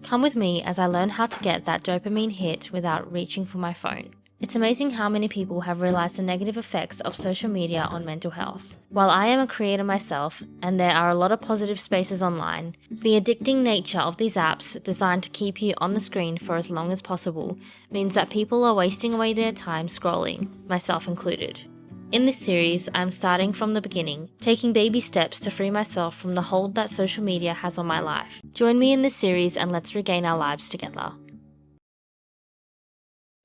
Come with me as I learn how to get that dopamine hit without reaching for my phone. It's amazing how many people have realized the negative effects of social media on mental health. While I am a creator myself, and there are a lot of positive spaces online, the addicting nature of these apps designed to keep you on the screen for as long as possible means that people are wasting away their time scrolling, myself included. In this series, I'm starting from the beginning, taking baby steps to free myself from the hold that social media has on my life. Join me in this series and let's regain our lives together.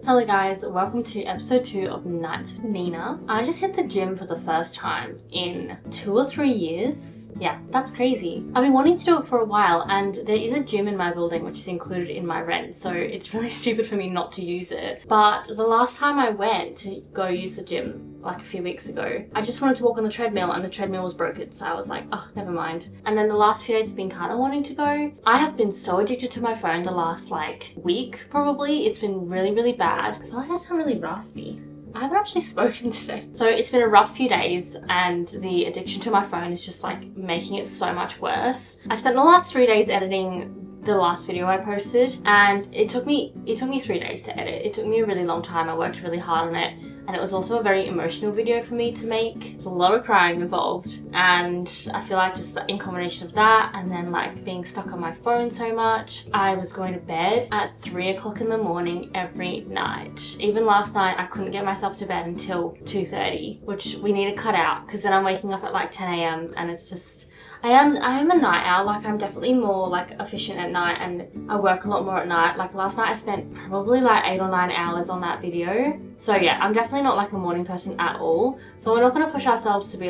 Hello guys, welcome to episode 2 of Nights with Nina. I just hit the gym for the first time in 2 or 3 years. Yeah, that's crazy. I've been wanting to do it for a while, and there is a gym in my building which is included in my rent, so it's really stupid for me not to use it. But the last time I went to go use the gym, like a few weeks ago, I just wanted to walk on the treadmill and the treadmill was broken, so I was like, oh, never mind. And then the last few days I've been kind of wanting to go. I have been so addicted to my phone the last week probably. It's been really bad. I feel like I sound really raspy. I haven't actually spoken today. So it's been a rough few days and the addiction to my phone is just making it so much worse. I spent the last 3 days editing the last video I posted, and it took me 3 days to edit. It took me a really long time. I worked really hard on it, and it was also a very emotional video for me to make. There's a lot of crying involved, and I feel like just in combination of that and then being stuck on my phone so much, I was going to bed at 3 o'clock in the morning every night. Even last night I couldn't get myself to bed until 2:30, which we need to cut out because then I'm waking up at 10 a.m. and it's just I am a night owl. I'm definitely more efficient at night, and I work a lot more at night. Last night I spent probably 8 or 9 hours on that video. So yeah, I'm definitely not a morning person at all. So we're not going to push ourselves to be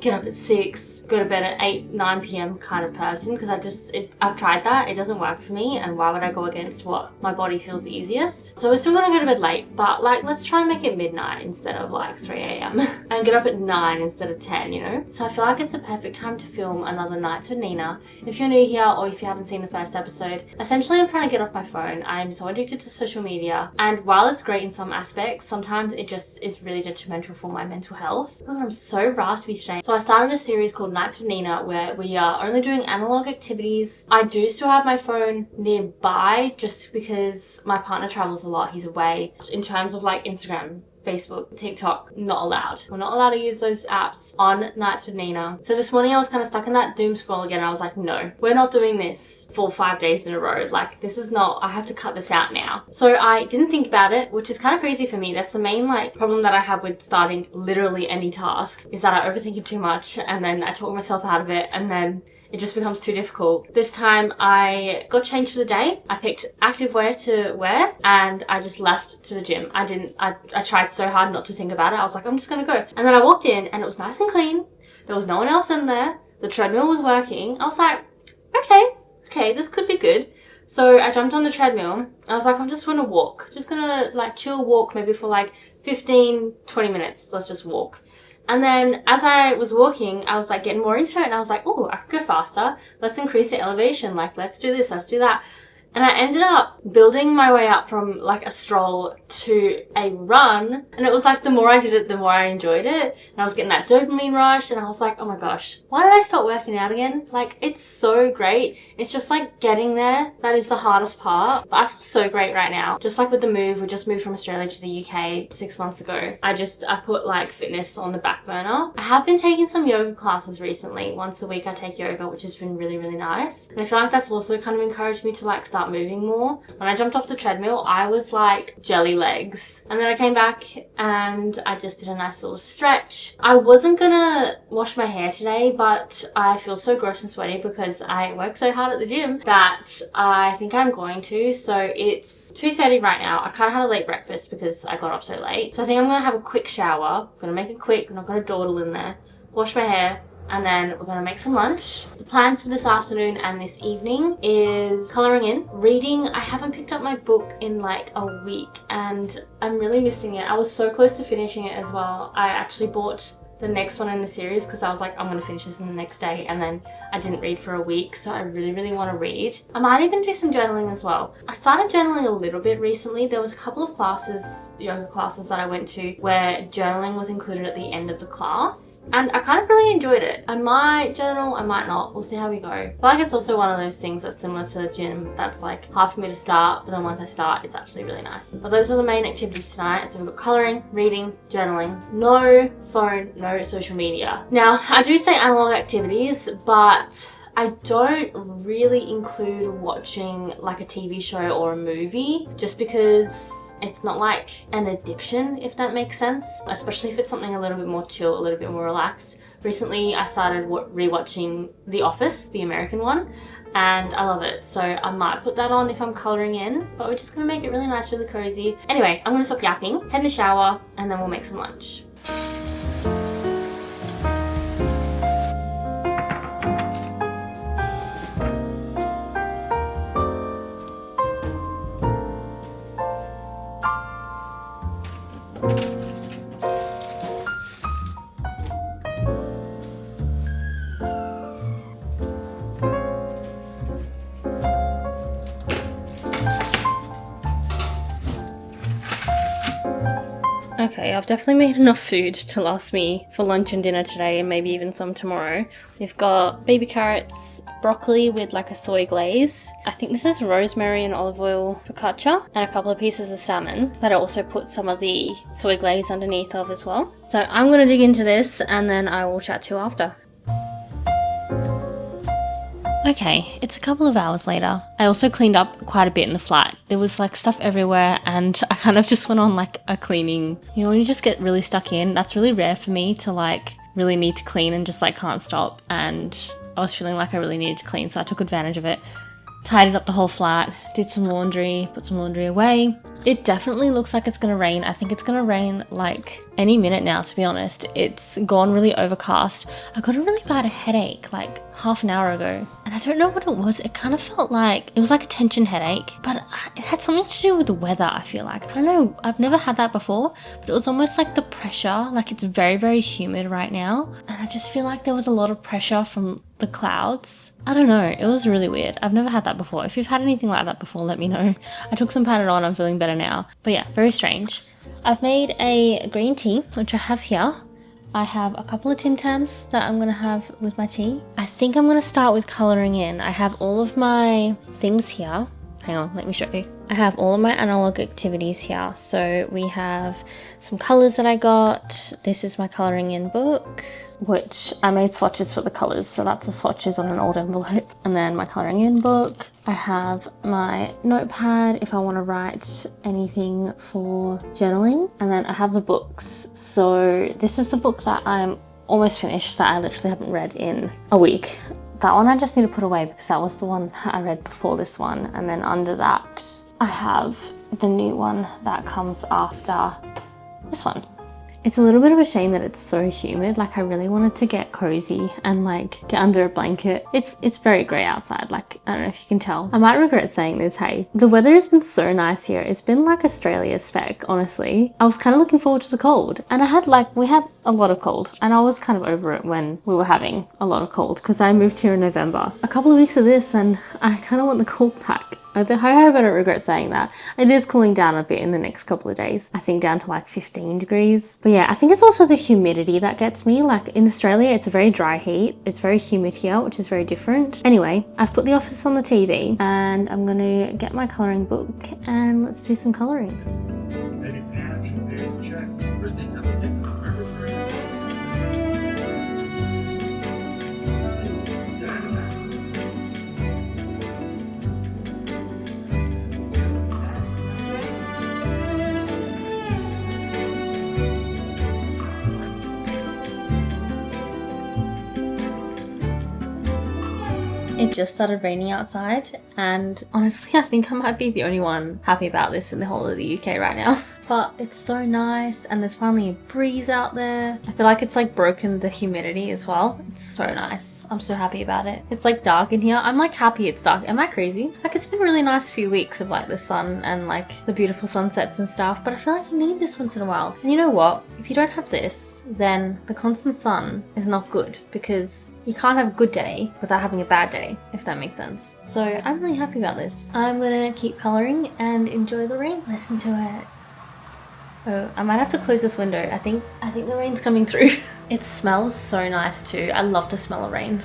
get up at 6, go to bed at 8, 9 p.m. kind of person, because I've tried that. It doesn't work for me, and why would I go against what my body feels easiest? So we're still going to go to bed late, but let's try and make it midnight instead of 3 a.m. and get up at 9 instead of 10, you know? So I feel like it's a perfect time to film another Nights with Nina. If you're new here or if you haven't seen the first episode, essentially I'm trying to get off my phone. I'm so addicted to social media, and while it's great in some aspects, sometimes it just is really detrimental for my mental health. Oh, I'm so raspy today. So I started a series called Nights with Nina where we are only doing analog activities. I do still have my phone nearby just because my partner travels a lot. He's away. In terms of Instagram, Facebook, TikTok, not allowed. We're not allowed to use those apps on Nights with Nina. So this morning I was kind of stuck in that doom scroll again. I was like, no, we're not doing this for 5 days in a row. This is not, I have to cut this out now. So I didn't think about it, which is kind of crazy for me. That's the main problem that I have with starting literally any task, is that I overthink it too much and then I talk myself out of it, and then it just becomes too difficult. This time I got changed for the day. I picked active wear to wear and I just left to the gym. I tried so hard not to think about it. I was like, I'm just gonna go. And then I walked in and it was nice and clean. There was no one else in there. The treadmill was working. I was like, okay, this could be good. So I jumped on the treadmill. I was like, I'm just gonna walk. Just gonna chill walk maybe for 15, 20 minutes. Let's just walk. And then as I was walking, I was getting more into it, and I was like, oh, I could go faster. Let's increase the elevation. Let's do this, let's do that. And I ended up building my way up from a stroll to a run. And it was the more I did it, the more I enjoyed it. And I was getting that dopamine rush, and I was like, oh my gosh, why did I stop working out again? It's so great. It's just getting there. That is the hardest part. But I feel so great right now. Just with the move, we just moved from Australia to the UK 6 months ago. I put fitness on the back burner. I have been taking some yoga classes recently. Once a week I take yoga, which has been really nice. And I feel that's also kind of encouraged me to start moving more. When I jumped off the treadmill, I was jelly legs. And then I came back and I just did a nice little stretch. I wasn't gonna wash my hair today, but I feel so gross and sweaty because I work so hard at the gym that I think I'm going to. So it's 2:30 right now. I kind of had a late breakfast because I got up so late. So I think I'm gonna have a quick shower. I'm gonna make it quick. I'm not gonna dawdle in there. Wash my hair. And then we're gonna make some lunch. The plans for this afternoon and this evening is colouring in, reading. I haven't picked up my book in a week and I'm really missing it. I was so close to finishing it as well. I actually bought the next one in the series because I was like, I'm gonna finish this in the next day, and then I didn't read for a week, so I really want to read. I might even do some journaling as well. I started journaling a little bit recently. There was a couple of classes, yoga classes that I went to where journaling was included at the end of the class. and I kind of really enjoyed it. I might journal, I might not. We'll see how we go. I feel like it's also one of those things that's similar to the gym that's like hard for me to start, but then once I start, it's actually really nice. But those are the main activities tonight. So we've got colouring, reading, journaling, no phone, no social media. Now, I do say analog activities, but I don't really include watching like a TV show or a movie just because it's not like an addiction, if that makes sense, especially if it's something a little bit more chill, a little bit more relaxed. Recently, I started rewatching The Office, the American one, and I love it. So I might put that on if I'm colouring in, but we're just gonna make it really nice, really cozy. Anyway, I'm gonna stop yapping, head in the shower, and then we'll make some lunch. Okay, I've definitely made enough food to last me for lunch and dinner today, and maybe even some tomorrow. We've got baby carrots, broccoli with like a soy glaze. I think this is rosemary and olive oil focaccia, and a couple of pieces of salmon that I also put some of the soy glaze underneath of as well. So I'm going to dig into this and then I will chat to you after. Okay, it's a couple of hours later. I also cleaned up quite a bit in the flat. There was like stuff everywhere and I kind of just went on like a cleaning. You know, when you just get really stuck in, that's really rare for me to like really need to clean and just like can't stop. And I was feeling like I really needed to clean, so I took advantage of it. Tidied up the whole flat, did some laundry, put some laundry away. It definitely looks like it's gonna rain. I think it's gonna rain like any minute now, to be honest. It's gone really overcast. I got a really bad headache like half an hour ago, and I don't know what it was. It kind of felt like, it was like a tension headache, but it had something to do with the weather, I feel like. I don't know, I've never had that before, but it was almost like the pressure, like it's very, very humid right now, and I just feel like there was a lot of pressure from the clouds. I don't know, it was really weird. I've never had that before. If you've had anything like that before, let me know. I took some Panadol, I'm feeling better now. But yeah, very strange. I've made a green tea, which I have here. I have a couple of Tim Tams that I'm gonna have with my tea. I think I'm gonna start with colouring in. I have all of my things here. Hang on, let me show you. I have all of my analog activities here. So we have some colours that I got. This is my colouring in book, which I made swatches for the colours. So that's the swatches on an old envelope. And then my colouring in book. I have my notepad if I want to write anything for journaling. And then I have the books. So this is the book that I'm almost finished that I literally haven't read in a week. That one I just need to put away because that was the one that I read before this one. And then under that, I have the new one that comes after this one. It's a little bit of a shame that it's so humid. Like I really wanted to get cozy and like get under a blanket. It's very grey outside. Like, I don't know if you can tell. I might regret saying this, hey. The weather has been so nice here. It's been like Australia spec, honestly. I was kind of looking forward to the cold. And we had a lot of cold. And I was kind of over it when we were having a lot of cold because I moved here in November. A couple of weeks of this and I kind of want the cold back. I hope I don't regret saying that. It is cooling down a bit in the next couple of days. I think down to like 15 degrees. But yeah, I think it's also the humidity that gets me. Like in Australia, it's a very dry heat. It's very humid here, which is very different. Anyway, I've put The Office on the TV and I'm gonna get my colouring book and let's do some colouring. It just started raining outside and honestly I think I might be the only one happy about this in the whole of the UK right now. But it's so nice and there's finally a breeze out there. I feel like it's like broken the humidity as well. It's so nice. I'm so happy about it. It's like dark in here. I'm like happy it's dark. Am I crazy? Like it's been a really nice few weeks of like the sun and like the beautiful sunsets and stuff, but I feel like you need this once in a while. And you know what? If you don't have this, then the constant sun is not good because you can't have a good day without having a bad day, if that makes sense. So I'm really happy about this. I'm gonna keep colouring and enjoy the rain. Listen to it. Oh, I might have to close this window. I think the rain's coming through. It smells so nice too. I love the smell of rain.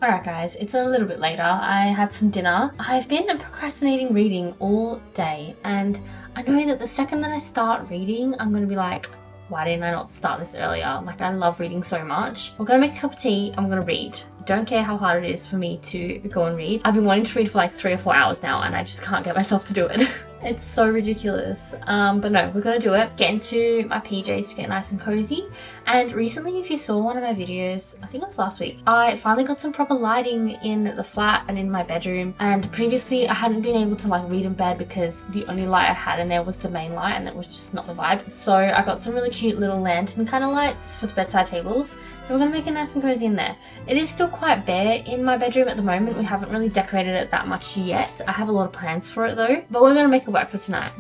Alright guys, it's a little bit later. I had some dinner. I've been procrastinating reading all day, and I know that the second that I start reading, I'm gonna be like, why didn't I not start this earlier? Like, I love reading so much. We're gonna make a cup of tea and we're gonna read. Don't care how hard it is for me to go and read. I've been wanting to read for like 3 or 4 hours now, and I just can't get myself to do it. It's so ridiculous. But no, we're gonna do it. Get into my PJs to get nice and cozy. And recently, if you saw one of my videos, I think it was last week, I finally got some proper lighting in the flat and in my bedroom. And previously I hadn't been able to like read in bed because the only light I had in there was the main light, and it was just not the vibe. So I got some really cute little lantern kind of lights for the bedside tables. So we're gonna make it nice and cozy in there. It is still quite bare in my bedroom at the moment. We haven't really decorated it that much yet. I have a lot of plans for it though, but we're gonna make it work for tonight.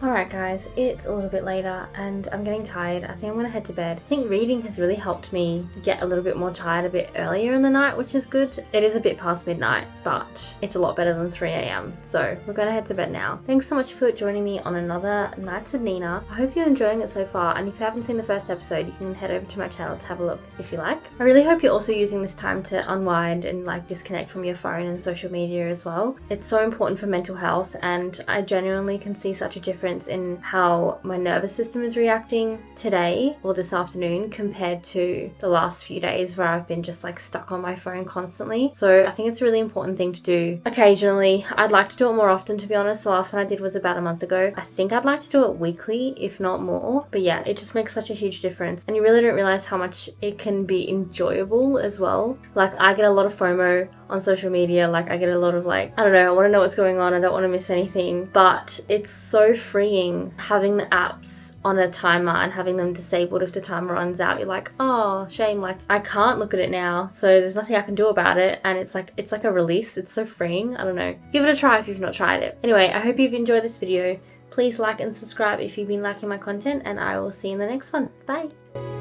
Alright guys, it's a little bit later and I'm getting tired. I think I'm gonna head to bed. I think reading has really helped me get a little bit more tired a bit earlier in the night, which is good. It is a bit past midnight, but it's a lot better than 3 a.m. So we're gonna head to bed now. Thanks so much for joining me on another Nights with Nina. I hope you're enjoying it so far, and if you haven't seen the first episode, you can head over to my channel to have a look if you like. I really hope you're also using this time to unwind and like disconnect from your phone and social media as well. It's so important for mental health, and I genuinely can see such a difference in how my nervous system is reacting today or this afternoon compared to the last few days where I've been just like stuck on my phone constantly. So I think it's a really important thing to do occasionally. I'd like to do it more often, to be honest. The last one I did was about a month ago. I think I'd like to do it weekly, if not more. But yeah, it just makes such a huge difference, and you really don't realize how much it can be enjoyable as well. Like, I get a lot of FOMO on social media. Like, I get a lot of like, I don't know, I want to know what's going on, I don't want to miss anything, but it's so freeing having the apps on a timer and having them disabled. If the timer runs out, you're like, oh shame, like I can't look at it now, so there's nothing I can do about it, and it's like a release. It's so freeing. I don't know, give it a try if you've not tried it. Anyway, I hope you've enjoyed this video. Please like and subscribe if you've been liking my content, and I will see you in the next one. Bye.